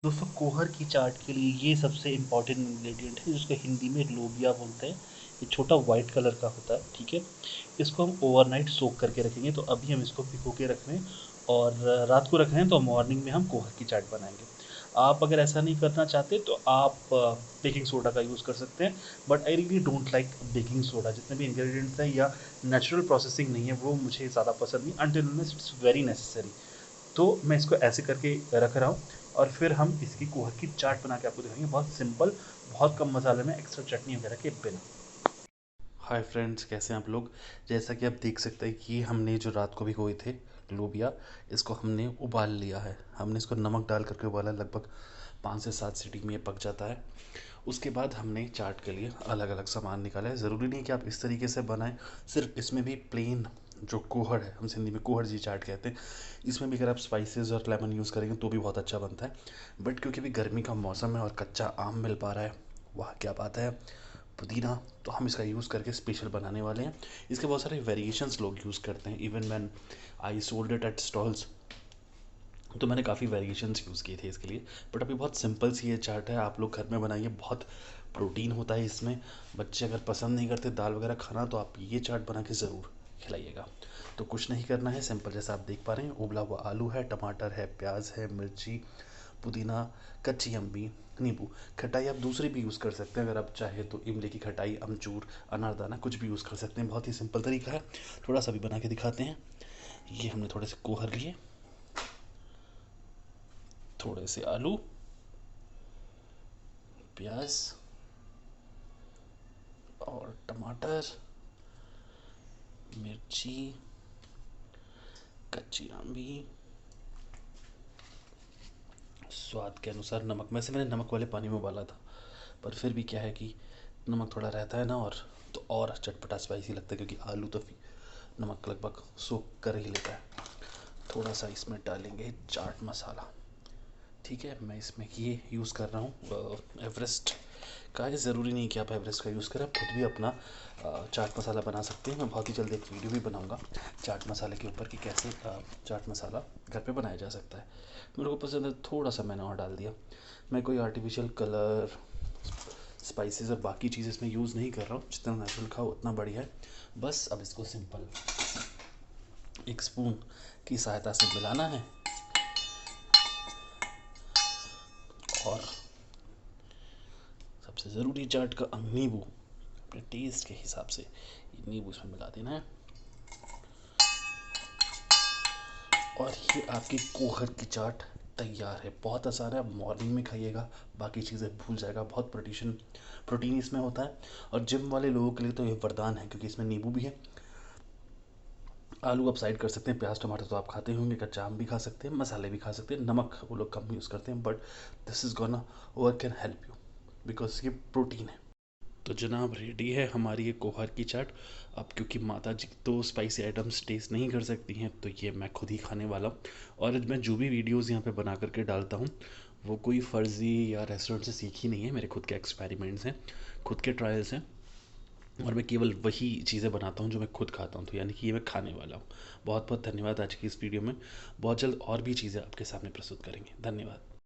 दोस्तों कोहर की चाट के लिए ये सबसे इम्पॉर्टेंट इंग्रेडिएंट है जिसको हिंदी में लोबिया बोलते हैं। ये छोटा वाइट कलर का होता है, ठीक है। इसको हम ओवरनाइट सोक करके रखेंगे, तो अभी हम इसको भिगो के रख रहे हैं और रात को रख रहे हैं, तो मॉर्निंग में हम कोहर की चाट बनाएंगे। आप अगर ऐसा नहीं करना चाहते तो आप बेकिंग सोडा का यूज़ कर सकते हैं, but I really don't like baking soda. जितने भी इंग्रेडिएंट्स हैं या नेचुरल प्रोसेसिंग नहीं है वो मुझे ज़्यादा पसंद नहीं, until unless it's very necessary. तो मैं इसको ऐसे करके रख रहा हूँ और फिर हम इसकी कोहर की चाट बना के आपको दिखाएंगे, बहुत सिंपल, बहुत कम मसाले में, एक्स्ट्रा चटनी वगैरह के बिना। हाय फ्रेंड्स, कैसे हैं आप लोग। जैसा कि आप देख सकते हैं कि हमने जो रात को भिगोए थे लोबिया, इसको हमने उबाल लिया है। हमने इसको नमक डाल करके उबाला, लगभग 5 से 7 सीटी में ये पक जाता है। उसके बाद हमने चाट के लिए अलग अलग सामान निकाला है। ज़रूरी नहीं कि आप इस तरीके से बनाएं, सिर्फ इसमें भी प्लेन जो कोहड़ है, हम सिंधी में कोहड़ जी चाट कहते हैं, इसमें भी अगर आप स्पाइसेस और लेमन यूज़ करेंगे तो भी बहुत अच्छा बनता है। बट क्योंकि अभी गर्मी का मौसम है और कच्चा आम मिल पा रहा है, वाह क्या बात है, पुदीना, तो हम इसका यूज़ करके स्पेशल बनाने वाले हैं। इसके बहुत सारे वेरिएशंस लोग यूज़ करते हैं, even man I sold it at stalls, तो मैंने काफ़ी वेरिएशंस यूज़ किए थे इसके लिए। बट अभी बहुत सिंपल सी ये चाट है, आप लोग घर में बनाइए, बहुत प्रोटीन होता है इसमें। बच्चे अगर पसंद नहीं करते दाल वगैरह खाना, तो आप ये चाट बना के ज़रूर खिलाइएगा। तो कुछ नहीं करना है, सिंपल जैसा आप देख पा रहे हैं, उबला हुआ आलू है, टमाटर है, प्याज है, मिर्ची, पुदीना, कच्ची अम्बी, नींबू। खटाई आप दूसरी भी यूज़ कर सकते हैं, अगर आप चाहे तो इमली की खटाई, अमचूर, अनारदाना, कुछ भी यूज़ कर सकते हैं। बहुत ही सिंपल तरीका है, थोड़ा सा भी बना के दिखाते हैं। ये हमने थोड़े से कोहर लिए, थोड़े से आलू, प्याज और टमाटर, मिर्ची, कच्ची आम्बी, स्वाद के अनुसार नमक। वैसे मैंने नमक वाले पानी में उबाला था, पर फिर भी क्या है कि नमक थोड़ा रहता है ना, और चटपटा स्पाइसी लगता है, क्योंकि आलू तो नमक लगभग सोख कर ही लेता है। थोड़ा सा इसमें डालेंगे चाट मसाला, ठीक है। मैं इसमें ये यूज़ कर रहा हूँ एवरेस्ट का है। ज़रूरी नहीं कि आप एवरेस्ट का यूज़ करें, आप खुद भी अपना चाट मसाला बना सकते हैं। मैं बहुत ही जल्द एक वीडियो भी बनाऊंगा चाट मसाले के ऊपर कि कैसे चाट मसाला घर पे बनाया जा सकता है। मेरे को पसंद है, थोड़ा सा मैंने और डाल दिया। मैं कोई आर्टिफिशियल कलर, स्पाइसेस और बाकी चीज़ इसमें यूज़ नहीं कर रहा हूँ, जितना नेचुरल खाओ उतना बढ़िया है। बस अब इसको सिंपल एक स्पून की सहायता से मिलाना है और सबसे ज़रूरी चाट का नींबू, अपने टेस्ट के हिसाब से नींबू इसमें मिला देना है। और ये आपकी कोहर की चाट तैयार है। बहुत आसान है, आप मॉर्निंग में खाइएगा, बाकी चीज़ें भूल जाएगा। बहुत प्रोटीन इसमें होता है, और जिम वाले लोगों के लिए तो ये वरदान है, क्योंकि इसमें नींबू भी है। आलू आप साइड कर सकते हैं, प्याज टमाटर तो आप खाते होंगे, कच्चा आम भी खा सकते हैं, मसाले भी खा सकते हैं, नमक वो लोग कम यूज़ करते हैं, but this is gonna work and help you, because ये प्रोटीन है। तो जनाब रेडी है हमारी ये कोहर की चाट। अब क्योंकि माता जी तो स्पाइसी आइटम्स टेस्ट नहीं कर सकती हैं, तो ये मैं खुद ही खाने वाला हूँ। और मैं जो भी वीडियोस यहाँ पे बना करके डालता हूँ, वो कोई फ़र्ज़ी या रेस्टोरेंट से सीखी नहीं है, मेरे खुद के एक्सपेरिमेंट्स हैं, खुद के ट्रायल्स हैं। और मैं केवल वही चीज़ें बनाता हूँ जो मैं खुद खाता हूँ, तो यानी कि ये मैं खाने वाला हूँ। बहुत बहुत धन्यवाद आज की इस वीडियो में। बहुत जल्द और भी चीज़ें आपके सामने प्रस्तुत करेंगे। धन्यवाद।